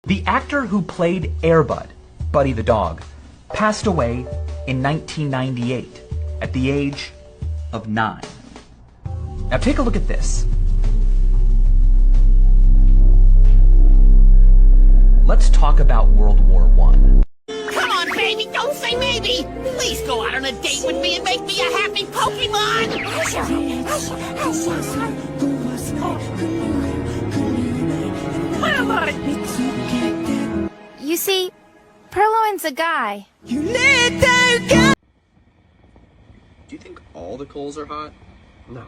The actor who played Air Bud, Buddy the dog, passed away in 1998 at the age of 9. Now take a look at this. Let's talk about World War I. Come on, baby, don't say maybe! Please go out on a date with me and make me a happy Pokemon! You see, Purloin's a guy. Do you think all the Coles are hot? No.